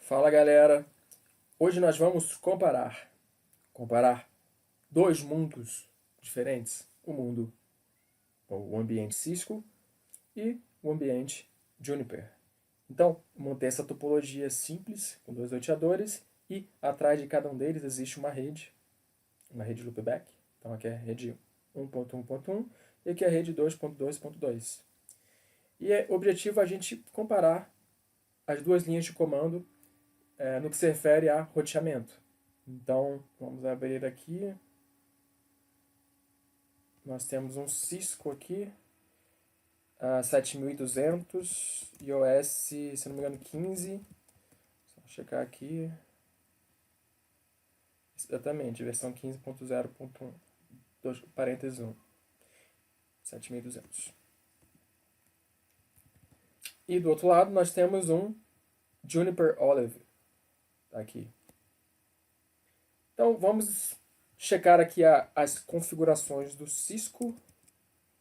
Fala galera, hoje nós vamos comparar dois mundos diferentes, o ambiente Cisco e o ambiente Juniper. Então, montei essa topologia simples com dois roteadores e atrás de cada um deles existe uma rede loopback. Então aqui é a rede 1.1.1 e aqui é a rede 2.2.2. E o objetivo é a gente comparar as duas linhas de comando no que se refere a roteamento. Então, vamos abrir aqui. Nós temos um Cisco aqui, 7200, iOS, se não me engano, 15. Só checar aqui. Exatamente, versão 15.0.1, parênteses 1. 7200. E do outro lado nós temos um Juniper Olive. Tá aqui. Então vamos checar aqui as configurações do Cisco.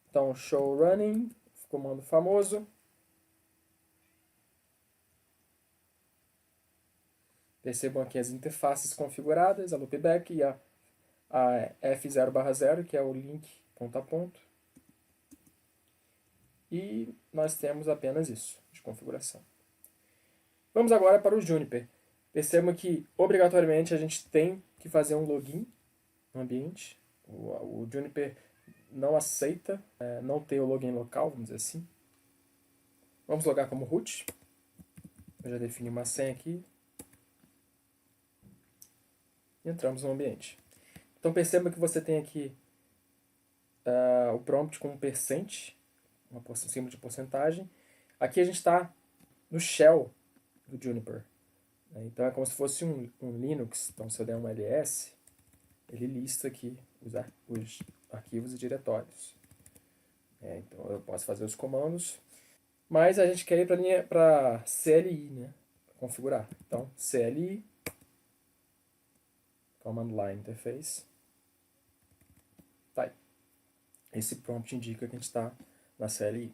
Então show running, comando famoso. Percebam aqui as interfaces configuradas, a loopback e a F0/0, que é o link ponto a ponto. E nós temos apenas isso de configuração. Vamos agora para o Juniper. Percebam que, obrigatoriamente, a gente tem que fazer um login no ambiente. O Juniper não aceita não ter o login local, vamos dizer assim. Vamos logar como root. Eu já defini uma senha aqui. E entramos no ambiente. Então perceba que você tem aqui o prompt com um símbolo de porcentagem. Aqui a gente está no shell do Juniper. Então é como se fosse um Linux. Então se eu der um ls, ele lista aqui os arquivos e diretórios. Então eu posso fazer os comandos, mas a gente quer ir para CLI, né? Configurar. Então CLI, Command Line Interface. Tá aí. Esse prompt indica que a gente está na CLI.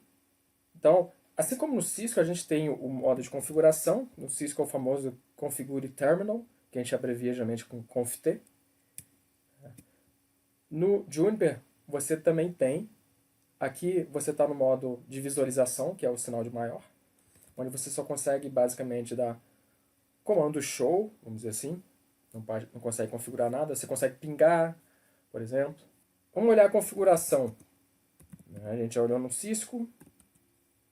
Então, assim como no Cisco, a gente tem o modo de configuração. No Cisco é o famoso Configure Terminal, que a gente abrevia geralmente com conft. No Juniper, você também tem. Aqui você está no modo de visualização, que é o sinal de maior, onde você só consegue basicamente dar comando show, vamos dizer assim. Não consegue configurar nada. Você consegue pingar, por exemplo. Vamos olhar a configuração. A gente já olhou no Cisco.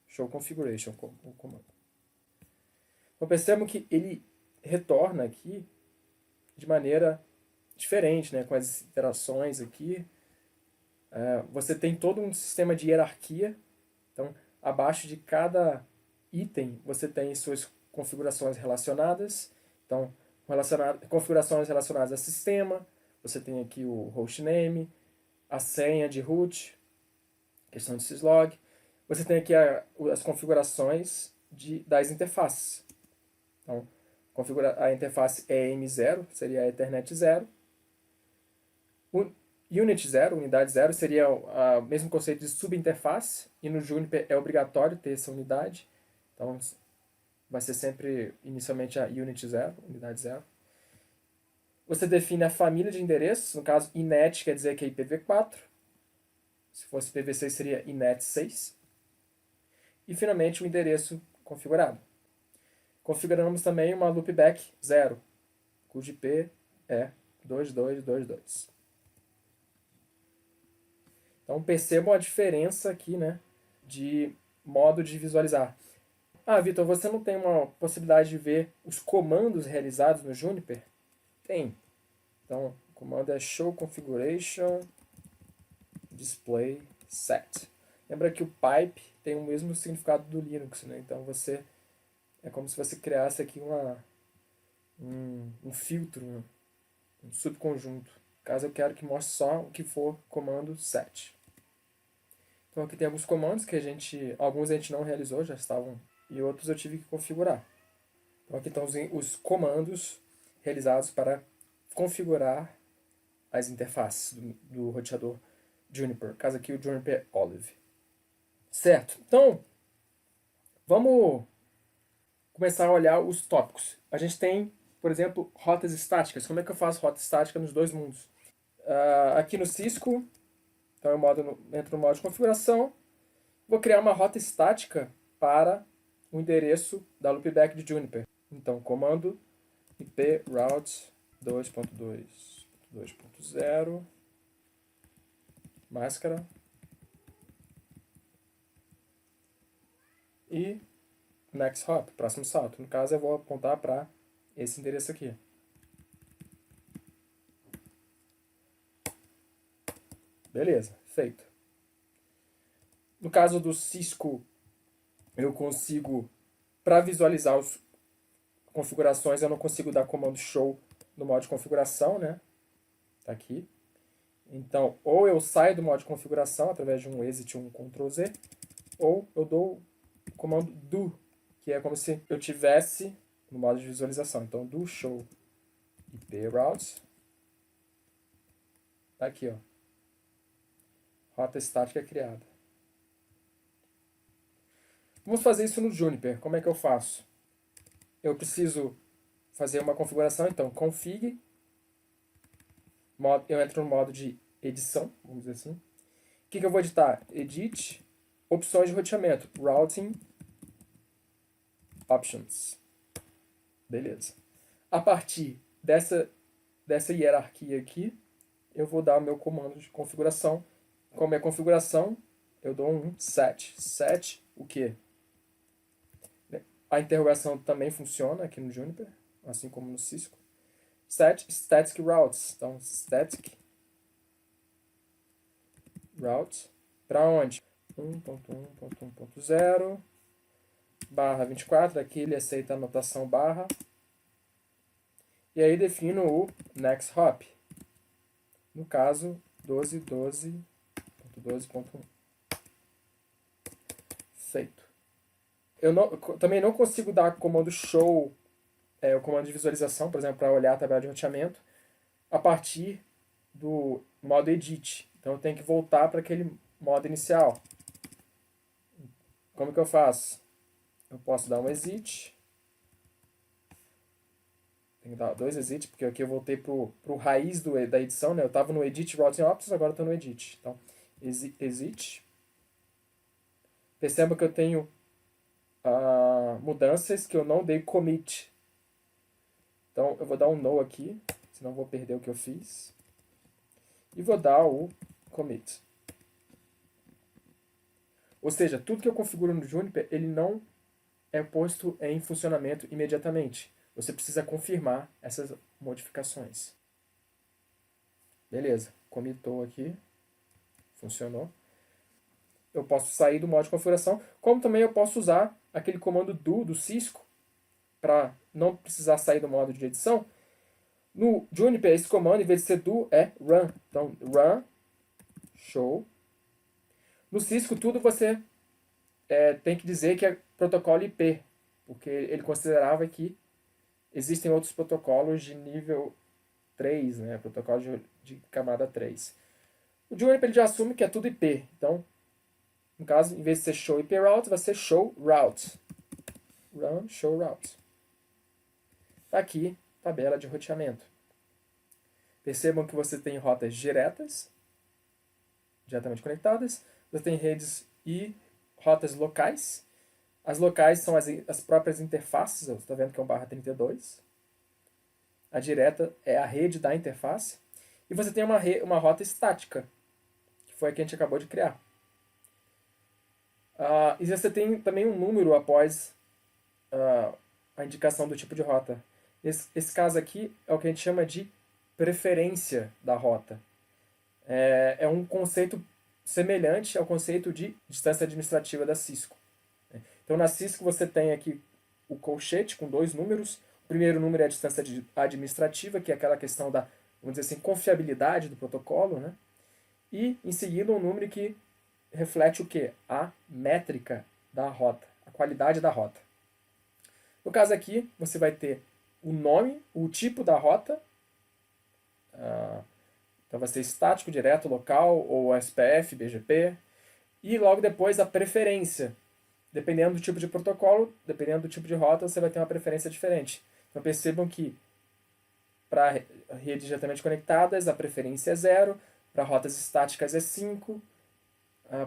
Show configuration, o comando. Então percebam que ele retorna aqui de maneira diferente, né? Com as interações aqui. Você tem todo um sistema de hierarquia. Então, abaixo de cada item, você tem suas configurações relacionadas. Então, configurações relacionadas a sistema. Você tem aqui o hostname, a senha de root, questão de syslog. Você tem aqui as configurações das interfaces. Então, a interface EM0 seria a Ethernet 0. Unit 0, unidade 0, seria o mesmo conceito de subinterface. E no Juniper é obrigatório ter essa unidade. Então, vai ser sempre, inicialmente, a Unit 0, unidade 0. Você define a família de endereços. No caso, INET quer dizer que é IPv4. Se fosse IPv6, seria INET6. E, finalmente, o endereço configurado. Configuramos também uma loopback 0, cujo IP é 2222. Então, percebam a diferença aqui, né, de modo de visualizar. Vitor, você não tem uma possibilidade de ver os comandos realizados no Juniper? Tem. Então, o comando é show configuration display set. Lembra que o pipe tem o mesmo significado do Linux, né? Então é como se você criasse aqui um filtro, um subconjunto. Caso eu quero que mostre só o que for comando set. Então aqui tem alguns comandos que alguns a gente não realizou, já estavam, e outros eu tive que configurar. Então aqui estão os comandos realizados para configurar as interfaces do roteador Juniper. Caso aqui o Juniper Olive. Certo? Então, vamos começar a olhar os tópicos. A gente tem, por exemplo, rotas estáticas. Como é que eu faço rota estática nos dois mundos? Aqui no Cisco, então eu entro no modo de configuração, vou criar uma rota estática para o endereço da loopback de Juniper. Então, comando ip route 2.2.2.0 máscara e next hop, próximo salto. No caso, eu vou apontar para esse endereço aqui. Beleza, feito. No caso do Cisco, eu consigo, para visualizar as configurações, eu não consigo dar comando show no modo de configuração, né? Tá aqui. Então, ou eu saio do modo de configuração através de um exit, um Ctrl Z, ou eu dou o comando do, que é como se eu tivesse no modo de visualização. Então, do show IP routes. Tá aqui, ó. Rota estática criada. Vamos fazer isso no Juniper. Como é que eu faço? Eu preciso fazer uma configuração, então, config. Eu entro no modo de edição, vamos dizer assim. O que eu vou editar? Edit, opções de roteamento, routing, options. Beleza. A partir dessa hierarquia aqui, eu vou dar o meu comando de configuração. Como é configuração, eu dou um set. Set o quê? A interrogação também funciona aqui no Juniper, assim como no Cisco. Set static routes. Então, static route para onde? 1.1.1.0 barra 24. Aqui ele aceita a anotação barra. E aí defino o next hop. No caso, 12.12.12.1. Feito. Eu também não consigo dar comando show, o comando de visualização, por exemplo, para olhar a tabela de roteamento, a partir do modo edit. Então eu tenho que voltar para aquele modo inicial. Como que eu faço? Eu posso dar um exit. Tem que dar dois exit, porque aqui eu voltei para o raiz da edição, né? Eu estava no edit routing options, agora estou no edit. Então, exit. Perceba que eu tenho mudanças que eu não dei commit. Então, eu vou dar um no aqui, senão eu vou perder o que eu fiz. E vou dar o commit. Ou seja, tudo que eu configuro no Juniper, ele não é posto em funcionamento imediatamente. Você precisa confirmar essas modificações. Beleza, commitou aqui, funcionou. Eu posso sair do modo de configuração, como também eu posso usar aquele comando do Cisco, para não precisar sair do modo de edição. No Juniper, esse comando, em vez de ser do, é run. Então, run, show. No Cisco, tudo você tem que dizer que é protocolo IP, porque ele considerava que existem outros protocolos de nível 3, né? Protocolo de camada 3. O Juniper ele já assume que é tudo IP. Então, no caso, em vez de ser show IP route, vai ser show route. Run, show route. Tá aqui, tabela de roteamento. Percebam que você tem rotas diretamente conectadas. Você tem redes e rotas locais. As locais são as próprias interfaces. Você está vendo que é um barra 32. A direta é a rede da interface. E você tem uma rota estática, que foi a que a gente acabou de criar. E você tem também um número após a indicação do tipo de rota. Esse caso aqui é o que a gente chama de preferência da rota. É um conceito semelhante ao conceito de distância administrativa da Cisco. Então, na Cisco você tem aqui o colchete com dois números. O primeiro número é a distância administrativa, que é aquela questão da, vamos dizer assim, confiabilidade do protocolo, né? E, em seguida, um número que reflete o quê? A métrica da rota, a qualidade da rota. No caso aqui, você vai ter o nome, o tipo da rota. Então vai ser estático, direto, local, ou SPF, BGP. E logo depois a preferência. dependendo do tipo de protocolo, dependendo do tipo de rota, você vai ter uma preferência diferente. Então percebam que para redes diretamente conectadas, a preferência é 0, para rotas estáticas é 5,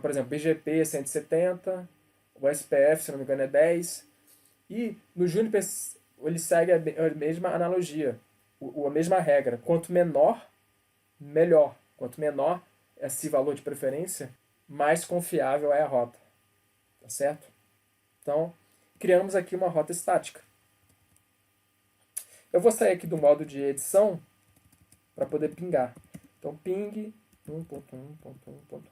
por exemplo, BGP é 170, o SPF, se não me engano, é 10. E no Juniper ele segue a mesma analogia, a mesma regra. Quanto menor, melhor. Quanto menor esse valor de preferência, mais confiável é a rota. Tá certo? Então, criamos aqui uma rota estática. Eu vou sair aqui do modo de edição para poder pingar. Então, ping 1.1.1.1.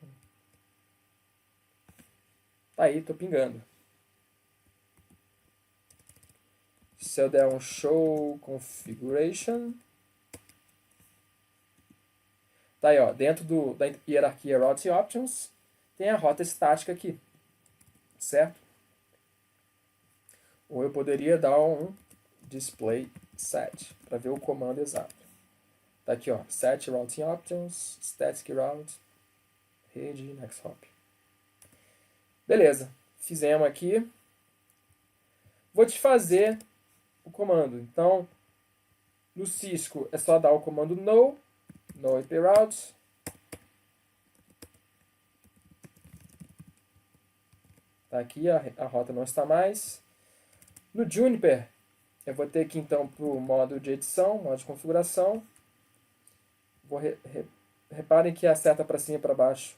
Tá aí, tô pingando. Se eu der um show configuration, tá aí, ó, dentro da hierarquia routing options, tem a rota estática aqui, certo? Ou eu poderia dar um display set para ver o comando exato. Tá aqui, ó, set routing options, static route, rede, next hop. Beleza, fizemos aqui. Vou te fazer o comando. Então, no Cisco é só dar o comando no IP route. Tá aqui, a rota não está mais. No Juniper, eu vou ter que então para o modo de edição, modo de configuração. Reparem que a seta para cima e para baixo,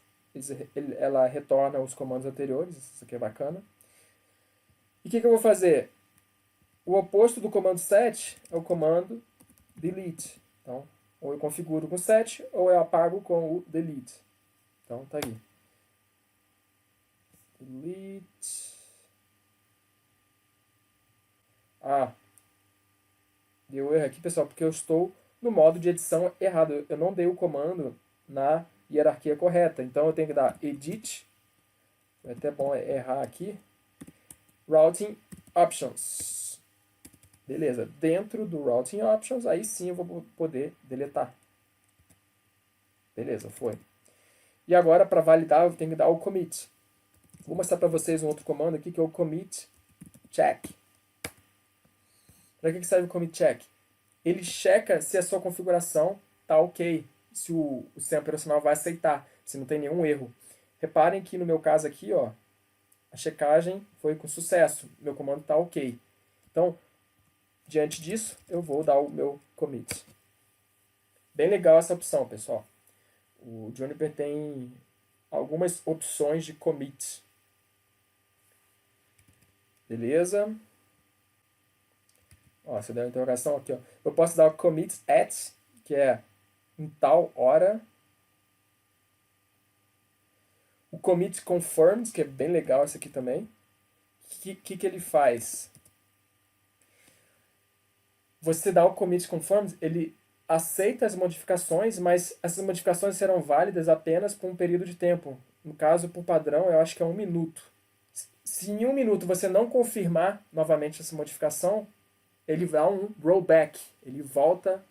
ela retorna os comandos anteriores. Isso aqui é bacana. E o que eu vou fazer? O oposto do comando set é o comando delete. Então, ou eu configuro com set, ou eu apago com o delete. Então, tá aqui. Delete. Deu erro aqui, pessoal, porque eu estou no modo de edição errado. Eu não dei o comando na hierarquia correta. Então, eu tenho que dar edit. É até bom errar aqui. Routing options. Beleza. Dentro do routing options, aí sim eu vou poder deletar. Beleza, foi. E agora, para validar, eu tenho que dar o commit. Vou mostrar para vocês um outro comando aqui, que é o commit check. Para que serve o commit check? Ele checa se a sua configuração está ok, se o sistema operacional vai aceitar, se não tem nenhum erro. Reparem que no meu caso aqui, ó, a checagem foi com sucesso, meu comando está ok. Então, diante disso, eu vou dar o meu commit. Bem legal essa opção, pessoal. O Juniper tem algumas opções de commit. Beleza? Ó, se eu der uma interrogação aqui, ó, eu posso dar o commit at, que é em tal hora. O commit confirmed, que é bem legal esse aqui também. O que ele faz? Você dá o commit confirmed, ele aceita as modificações, mas essas modificações serão válidas apenas por um período de tempo. No caso, por padrão, eu acho que é 1 minuto. Se em 1 minuto você não confirmar novamente essa modificação, ele dá um rollback, ele volta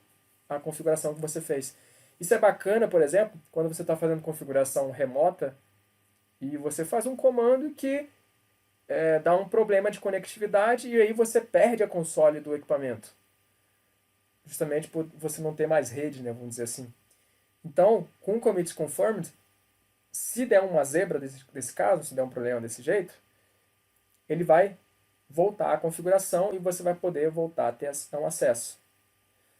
à configuração que você fez. Isso é bacana, por exemplo, quando você está fazendo configuração remota e você faz um comando que dá um problema de conectividade e aí você perde a console do equipamento. Justamente por você não ter mais rede, né, vamos dizer assim. Então, com o commit confirmed, se der uma zebra desse caso, se der um problema desse jeito, ele vai voltar à configuração e você vai poder voltar a ter um acesso.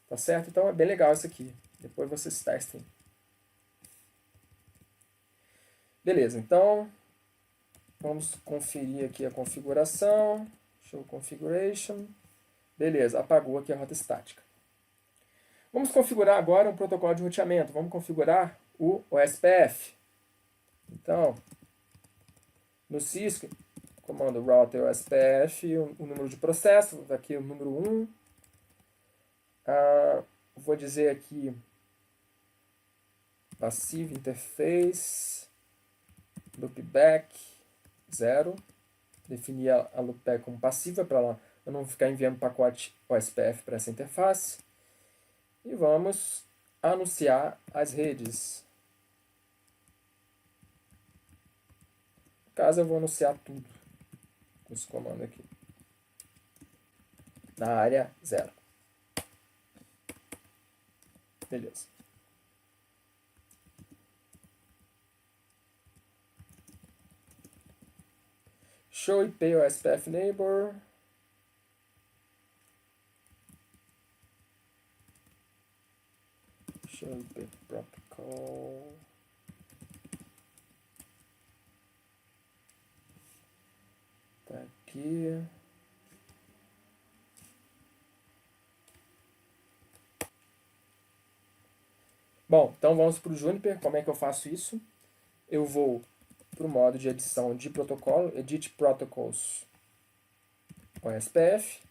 Tá certo? Então é bem legal isso aqui. Depois vocês testem. Beleza, então vamos conferir aqui a configuração. Show configuration. Beleza, apagou aqui a rota estática. Vamos configurar agora um protocolo de roteamento. Vamos configurar o OSPF. Então, no Cisco, comando router OSPF, o número de processo, aqui o número 1. Vou dizer aqui passive interface, loopback 0. Definir a loopback como passiva para eu não ficar enviando pacote OSPF para essa interface. E vamos anunciar as redes. No caso, eu vou anunciar tudo. esse comando aqui. Na área 0. Beleza. Show IP OSPF neighbor. Show IP protocol. Tá aqui. Bom, então vamos para o Juniper. Como é que eu faço isso? Eu vou para o modo de edição de protocolo, Edit Protocols OSPF,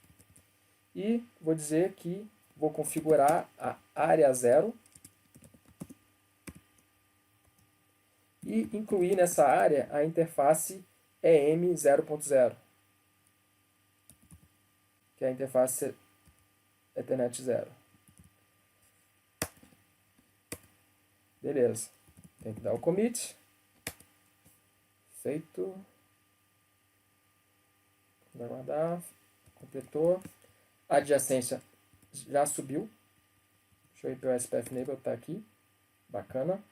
e vou dizer que vou configurar a área 0 e incluir nessa área a interface EM 0.0, que é a interface Ethernet 0. Beleza. Tem que dar o commit. Feito. Vai guardar. Completou. A adjacência já subiu. Deixa eu ir para o SPF Enable, tá aqui. Bacana.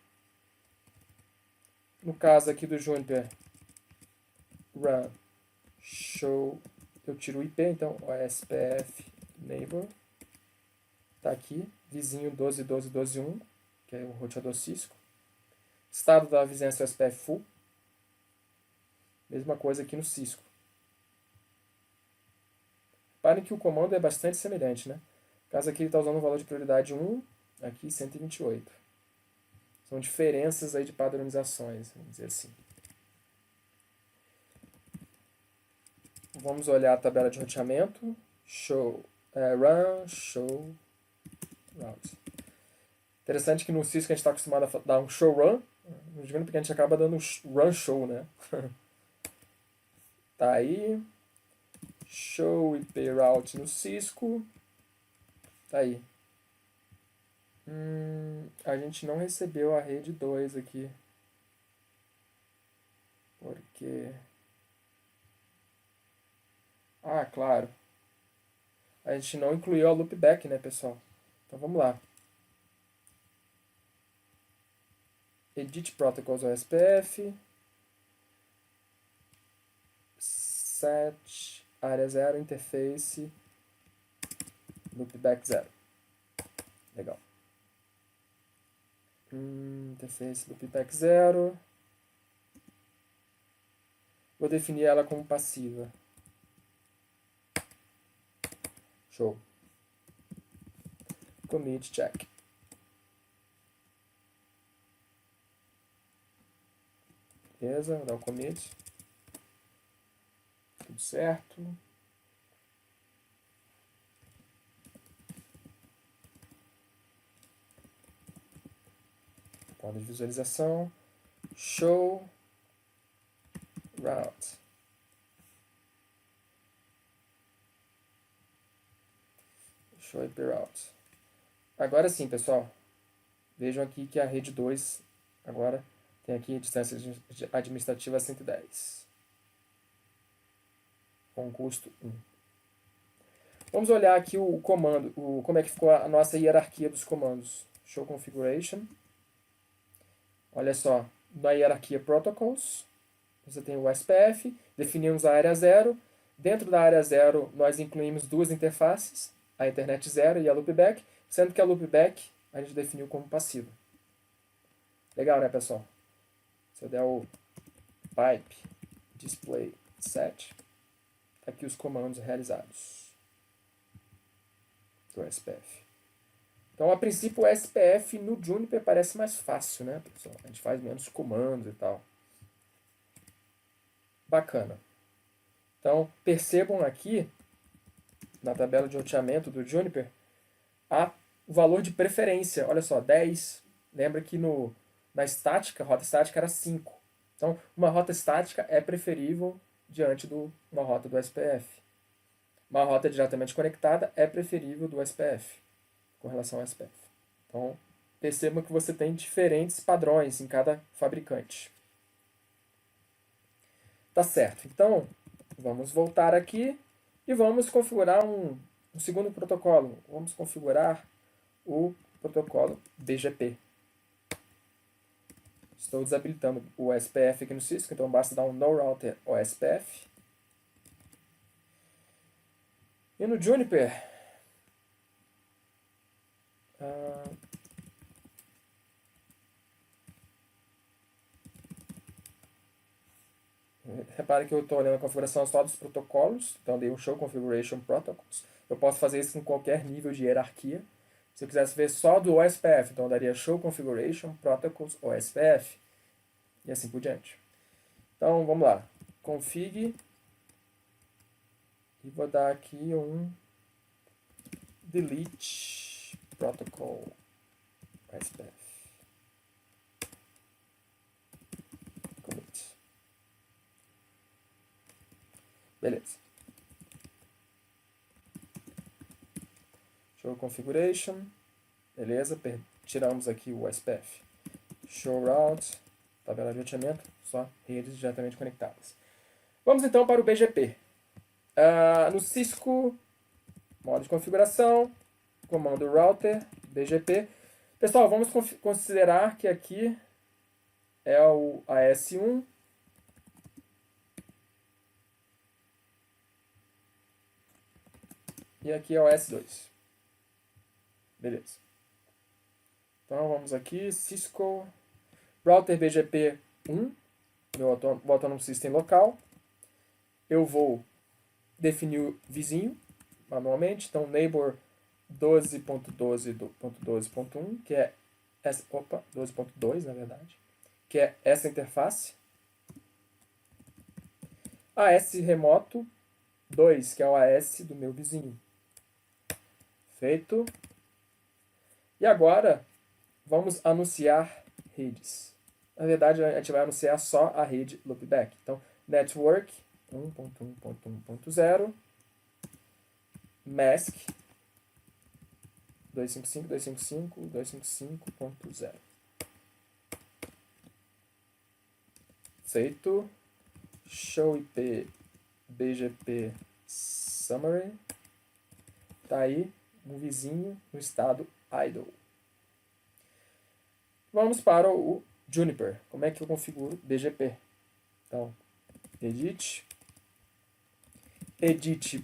No caso aqui do Juniper, run show, eu tiro o IP, então o SPF Neighbor tá aqui, vizinho 12.12.12.1, que é o roteador Cisco. Estado da vizinhança SPF Full. Mesma coisa aqui no Cisco. Reparem que o comando é bastante semelhante, né? No caso aqui ele está usando o valor de prioridade 1, aqui 128. São diferenças aí de padronizações, vamos dizer assim. Vamos olhar a tabela de roteamento. Show, run, show, route. Interessante que no Cisco a gente está acostumado a dar um show run, no Juniper a gente acaba dando um run show, né? Tá aí. Show IP route no Cisco. Tá aí. A gente não recebeu a rede 2 aqui. Porque... Ah, claro. A gente não incluiu a loopback, né, pessoal? Então vamos lá. Edit Protocols OSPF. Set área 0, interface loopback 0. Legal. Interface loopback 0. Vou definir ela como passiva. Show. Commit check. Beleza, vou dar o commit. Tudo certo. Modo de visualização. Show route. Show IP route. Agora sim, pessoal. Vejam aqui que a rede 2 agora tem aqui a distância administrativa 110. Com custo 1. Vamos olhar aqui o comando, como é que ficou a nossa hierarquia dos comandos. Show configuration. Olha só, na hierarquia protocols, você tem o SPF, definimos a área 0. Dentro da área 0, nós incluímos duas interfaces, a Ethernet 0 e a loopback, sendo que a loopback a gente definiu como passiva. Legal, né, pessoal? Se eu der o pipe display set, tá aqui os comandos realizados do SPF. Então, a princípio, o SPF no Juniper parece mais fácil, né, pessoal? A gente faz menos comandos e tal. Bacana. Então, percebam aqui, na tabela de roteamento do Juniper, o valor de preferência. Olha só, 10. Lembra que na estática, rota estática era 5. Então, uma rota estática é preferível diante de uma rota do SPF. Uma rota diretamente conectada é preferível do SPF, com relação ao SPF. Então, percebam que você tem diferentes padrões em cada fabricante. Tá certo. Então, Vamos voltar aqui e vamos configurar um segundo protocolo. Vamos configurar o protocolo BGP. Estou desabilitando o SPF aqui no Cisco, então basta dar um no router OSPF. E no Juniper, repare que eu estou olhando a configuração só dos protocolos, então dei um Show Configuration Protocols. Eu posso fazer isso em qualquer nível de hierarquia. Se eu quisesse ver só do OSPF, então eu daria Show Configuration Protocols OSPF e assim por diante. Então vamos lá, config e vou dar aqui um delete protocol OSPF. Commit. Beleza. Show configuration. Beleza, tiramos aqui o SPF. Show route, tabela de roteamento, só redes diretamente conectadas. Vamos então para o BGP. No Cisco, modo de configuração, comando router, BGP. Pessoal, vamos considerar que aqui é o AS1. E aqui é o AS2. Beleza. Então vamos aqui, Cisco, router BGP 1, meu Autonomous System local. Eu vou definir o vizinho manualmente, então neighbor 12.12.12.1, que é essa, 12.2 na verdade, que é essa interface. AS remoto 2, que é o AS do meu vizinho. Feito. E agora vamos anunciar redes. Na verdade, a gente vai anunciar só a rede loopback. Então, network 1.1.1.0 mask 255.255.255.0. Feito. Show IP BGP summary. Tá aí um vizinho no estado idle. Vamos para o Juniper. Como é que eu configuro BGP? Então, edit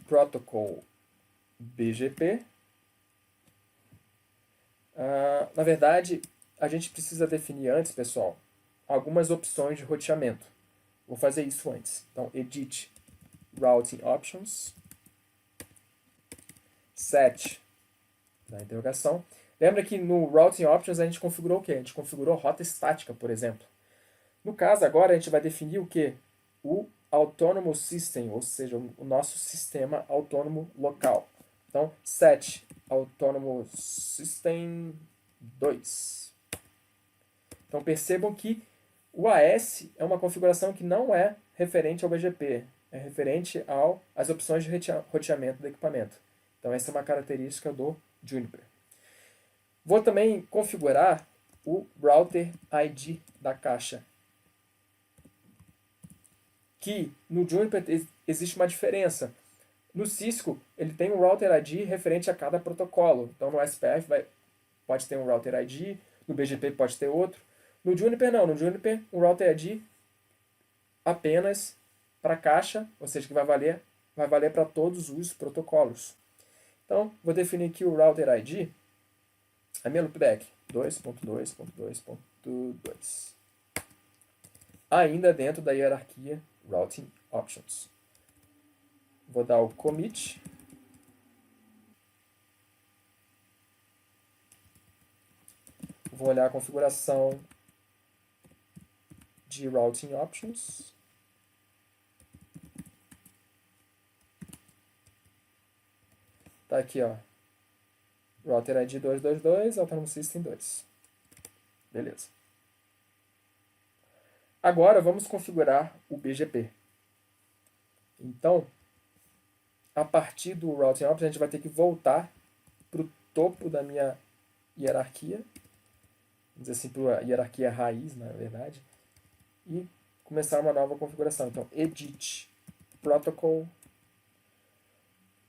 protocol BGP. Na verdade, a gente precisa definir antes, pessoal, algumas opções de roteamento. Vou fazer isso antes. Então, edit routing options, set, na interrogação. Lembra que no routing options a gente configurou o quê? A gente configurou rota estática, por exemplo. No caso, agora a gente vai definir o quê? O Autonomous System, ou seja, o nosso sistema autônomo local. Então, set Autonomous System 2. Então, percebam que o AS é uma configuração que não é referente ao BGP, é referente às opções de roteamento do equipamento. Então, essa é uma característica do Juniper. Vou também configurar o Router ID da caixa. Que no Juniper existe uma diferença. No Cisco, ele tem um Router ID referente a cada protocolo. Então, no SPF pode ter um Router ID, no BGP pode ter outro. No Juniper, não. No Juniper, um Router ID apenas para a caixa, ou seja, que vai valer para todos os protocolos. Então, vou definir aqui o Router ID, a minha loopback, 2.2.2.2. Ainda dentro da hierarquia Routing Options. Vou dar o commit. Vou olhar a configuração de Routing Options. Tá aqui, ó. Router ID 222, Autonomous System 2. Beleza. Agora vamos configurar o BGP. Então, a partir do Routing Options, a gente vai ter que voltar para o topo da minha hierarquia. Vamos dizer assim, para a hierarquia raiz, na verdade. E começar uma nova configuração. Então, edit protocol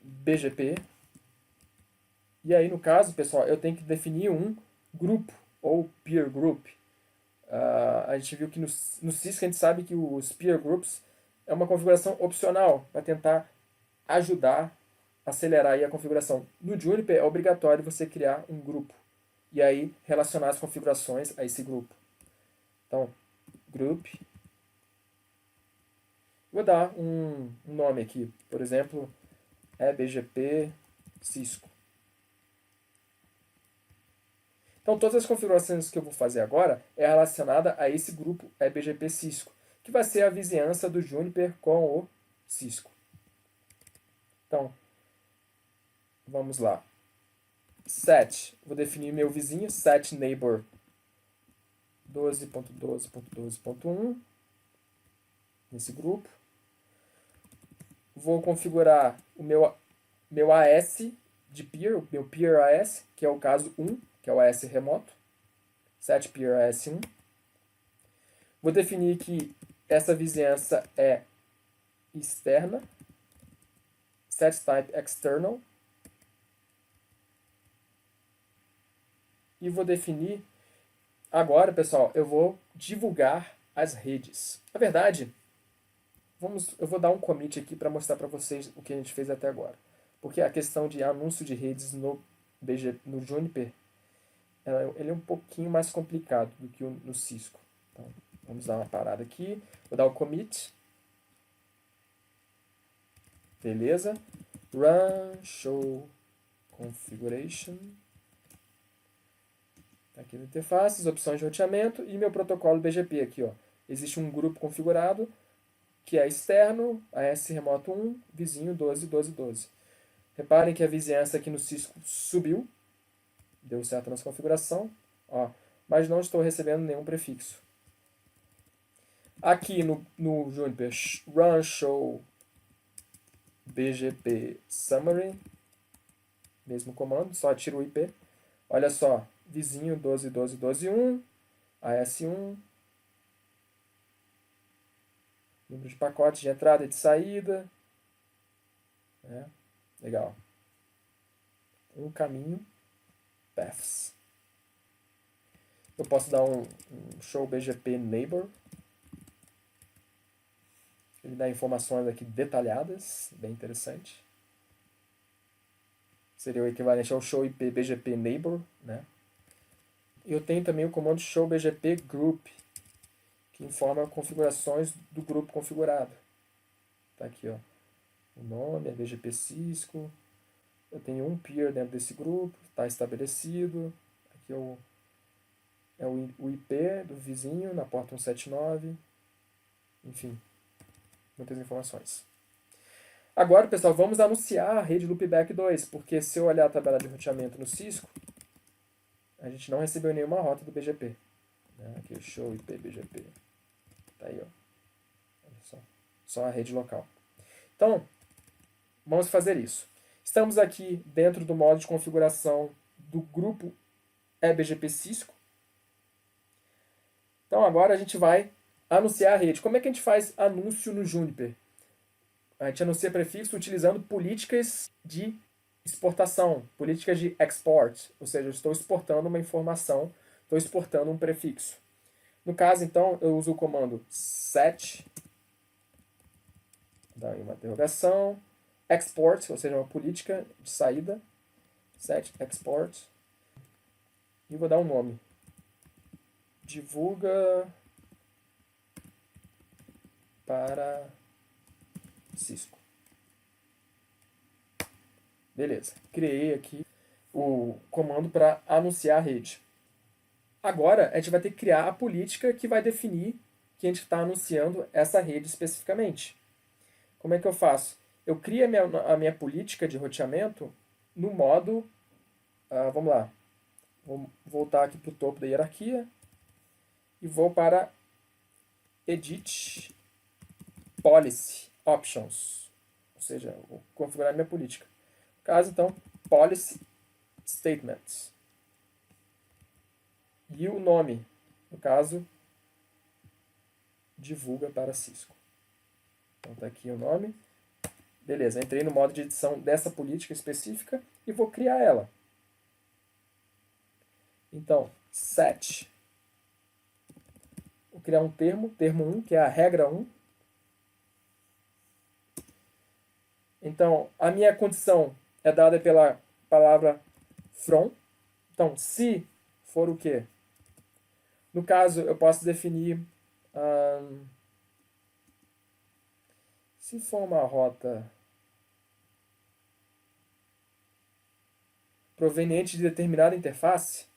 BGP. E aí, no caso, pessoal, eu tenho que definir um grupo, ou peer group. A gente viu que no Cisco a gente sabe que os peer groups é uma configuração opcional para tentar ajudar a acelerar aí a configuração. No Juniper é obrigatório você criar um grupo e aí relacionar as configurações a esse grupo. Então, group. Vou dar um nome aqui, por exemplo, BGP Cisco. Então, todas as configurações que eu vou fazer agora é relacionada a esse grupo BGP Cisco, que vai ser a vizinhança do Juniper com o Cisco. Então, vamos lá. Set, vou definir meu vizinho, set neighbor 12.12.12.1 nesse grupo. Vou configurar o meu AS de peer, o meu peer AS, que é o caso 1, que é o AS remoto. Set peer AS 1. Vou definir que essa vizinhança é externa. Set type external. E vou definir, agora, pessoal, eu vou divulgar as redes. Na verdade, eu vou dar um commit aqui para mostrar para vocês o que a gente fez até agora. Porque a questão de anúncio de redes no Juniper, ele é um pouquinho mais complicado do que no Cisco. Então, vamos dar uma parada aqui. Vou dar o commit. Beleza. Run show configuration. Aqui na interface, opções de roteamento e meu protocolo BGP aqui, ó. Existe um grupo configurado que é externo, AS remoto 1, vizinho 12.12.12. Reparem que a vizinhança aqui no Cisco subiu, deu certo nessa configuração, ó, mas não estou recebendo nenhum prefixo. Aqui no Juniper, run show BGP summary, mesmo comando, só tiro o IP. Olha só, vizinho 12.12.12.1, AS1, número de pacotes de entrada e de saída. Legal. Um caminho, paths. Eu posso dar um show BGP neighbor. Ele dá informações aqui detalhadas, bem interessante. Seria o equivalente ao show IP BGP neighbor, né? Eu tenho também o comando show BGP group, que informa configurações do grupo configurado. Tá aqui, ó. O nome é BGP Cisco. Eu tenho um peer dentro desse grupo, está estabelecido. Aqui é o IP do vizinho na porta 179. Enfim, muitas informações. Agora, pessoal, vamos anunciar a rede Loopback 2, porque se eu olhar a tabela de roteamento no Cisco, a gente não recebeu nenhuma rota do BGP. Aqui o show IP BGP. Tá aí, ó. Olha só a rede local. Então, vamos fazer isso. Estamos aqui dentro do modo de configuração do grupo BGP Cisco. Então, agora a gente vai anunciar a rede. Como é que a gente faz anúncio no Juniper? A gente anuncia prefixo utilizando políticas de exportação, políticas de export, ou seja, eu estou exportando uma informação, estou exportando um prefixo. No caso, então, eu uso o comando set, dá uma interrogação, export, ou seja, uma política de saída, set export, e vou dar um nome. Divulga para Cisco. Beleza, criei aqui o comando para anunciar a rede. Agora, a gente vai ter que criar a política que vai definir que a gente está anunciando essa rede especificamente. Como é que eu faço? Eu crio a minha política de roteamento no modo... vamos lá. Vou voltar aqui para o topo da hierarquia e vou para Edit Policy Options. Ou seja, vou configurar minha política. No caso, então, Policy Statements. E o nome, no caso, divulga para Cisco. Então tá aqui o nome. Beleza, entrei no modo de edição dessa política específica e vou criar ela. Então, set. Vou criar um termo 1, que é a regra 1. Então, a minha condição é dada pela palavra from. Então, se for o quê? No caso, eu posso definir... se for uma rota proveniente de determinada interface,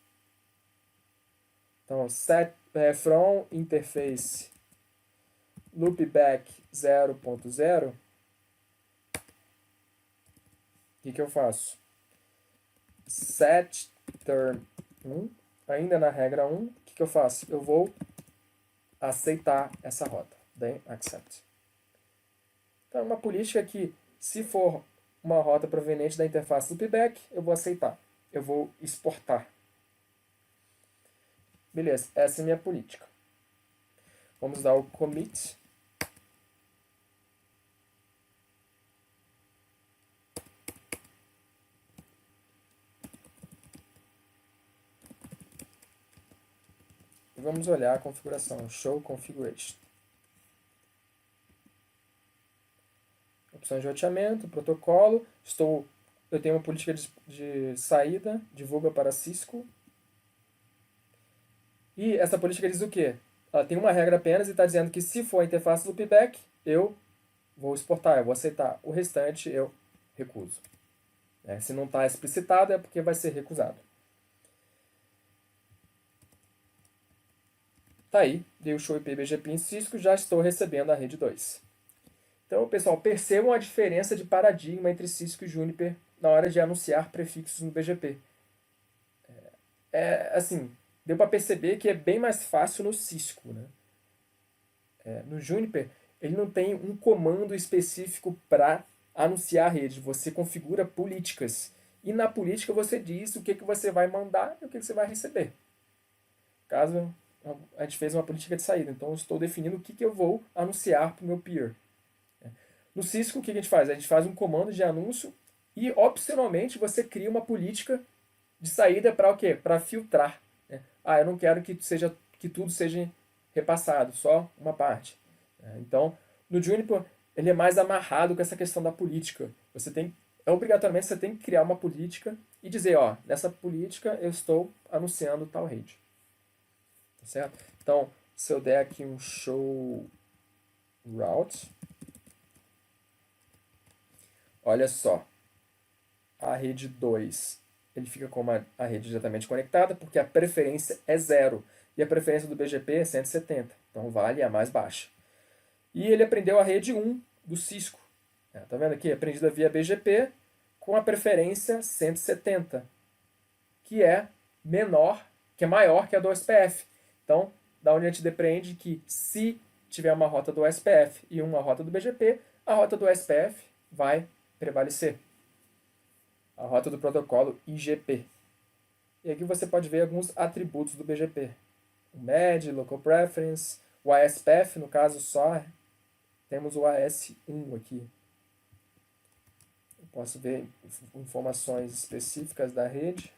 então, set from interface loopback 0.0, o que eu faço? Set term 1, ainda na regra 1, o que eu faço? Eu vou aceitar essa rota, then accept. Então, é uma política que, se for uma rota proveniente da interface loopback, eu vou aceitar, eu vou exportar. Beleza, essa é a minha política. Vamos dar o commit. E vamos olhar a configuração, show configuration. Opções de roteamento, protocolo. Eu tenho uma política de saída, divulga para Cisco. E essa política diz o quê? Ela tem uma regra apenas e está dizendo que se for a interface loopback, eu vou exportar, eu vou aceitar. O restante eu recuso. Se não está explicitado é porque vai ser recusado. Tá aí, dei o show IP BGP em Cisco, já estou recebendo a rede 2. Então, pessoal, percebam a diferença de paradigma entre Cisco e Juniper na hora de anunciar prefixos no BGP. Assim, deu para perceber que é bem mais fácil no Cisco, né? No Juniper, ele não tem um comando específico para anunciar a rede. Você configura políticas. E na política você diz o que você vai mandar e o que você vai receber. Caso a gente fez uma política de saída, então eu estou definindo o que eu vou anunciar para o meu peer. No Cisco, o que a gente faz? A gente faz um comando de anúncio e, opcionalmente, você cria uma política de saída para o quê? Para filtrar. Eu não quero que tudo seja repassado, só uma parte. Então, no Juniper, ele é mais amarrado com essa questão da política. Obrigatoriamente, você tem que criar uma política e dizer, nessa política eu estou anunciando tal rede. Tá certo? Então, se eu der aqui um show route, olha só, a rede 2, ele fica com a rede diretamente conectada, porque a preferência é 0, e a preferência do BGP é 170, então vale a mais baixa. E ele aprendeu a rede 1 do Cisco, tá vendo aqui? Aprendida via BGP, com a preferência 170, que é maior que a do OSPF. Então, da onde a gente depreende que se tiver uma rota do OSPF e uma rota do BGP, a rota do OSPF vai prevalecer. A rota do protocolo IGP. E aqui você pode ver alguns atributos do BGP. O MED, Local Preference, o ASPF, no caso só temos o AS1 aqui. Eu posso ver informações específicas da rede.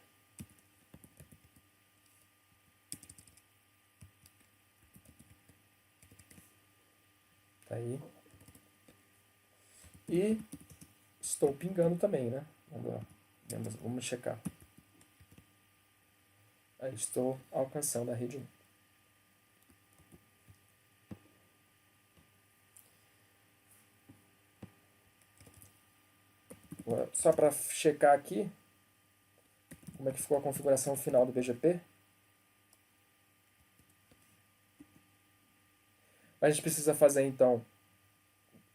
Tá aí. E estou pingando também, né? Vamos checar. Aí estou alcançando a rede 1. Só para checar aqui como é que ficou a configuração final do BGP. A gente precisa fazer então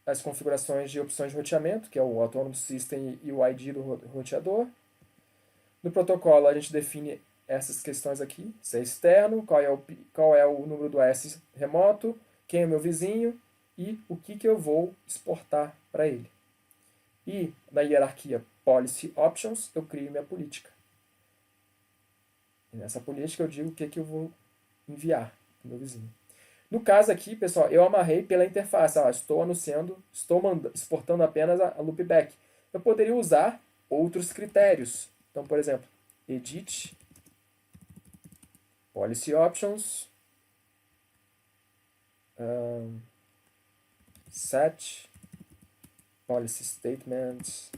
as configurações de opções de roteamento, que é o Autonomous System e o ID do roteador. No protocolo a gente define essas questões aqui, se é externo, qual é o número do AS remoto, quem é o meu vizinho e o que eu vou exportar para ele. E na hierarquia Policy Options eu crio minha política. E nessa política eu digo o que eu vou enviar para o meu vizinho. No caso aqui, pessoal, eu amarrei pela interface. Estou anunciando, exportando apenas a loopback. Eu poderia usar outros critérios. Então, por exemplo, edit, policy options, set, policy statements,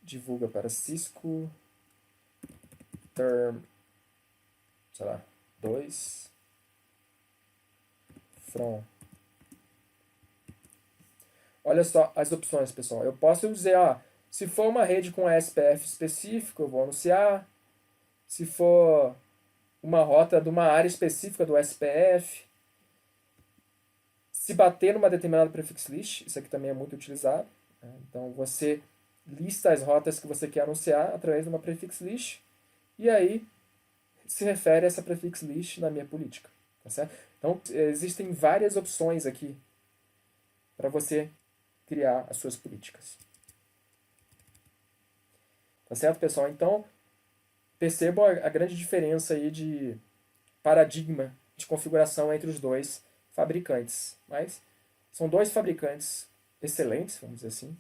divulga para Cisco, term, sei lá, 2, from. Olha só as opções, pessoal. Eu posso dizer, se for uma rede com SPF específico, eu vou anunciar. Se for uma rota de uma área específica do SPF, se bater numa determinada prefix list, isso aqui também é muito utilizado. Né? Então você lista as rotas que você quer anunciar através de uma prefix list e aí se refere a essa prefix list na minha política. Tá certo? Então existem várias opções aqui para você criar as suas políticas. Tá certo, pessoal? Então percebam a grande diferença aí de paradigma de configuração entre os dois fabricantes. Mas são dois fabricantes excelentes, vamos dizer assim,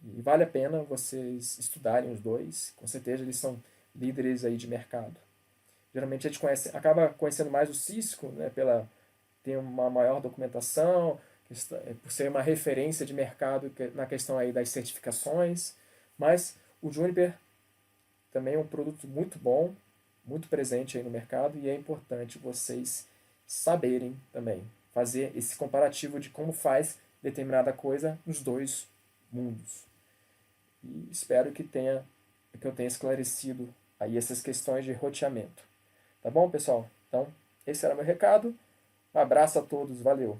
e vale a pena vocês estudarem os dois. Com certeza eles são líderes aí de mercado. Geralmente a gente acaba conhecendo mais o Cisco, né, pela ter uma maior documentação, por ser uma referência de mercado na questão aí das certificações, mas o Juniper também é um produto muito bom, muito presente aí no mercado e é importante vocês saberem também fazer esse comparativo de como faz determinada coisa nos dois mundos. E espero que eu tenha esclarecido aí essas questões de roteamento. Tá bom, pessoal? Então, esse era meu recado. Um abraço a todos, valeu!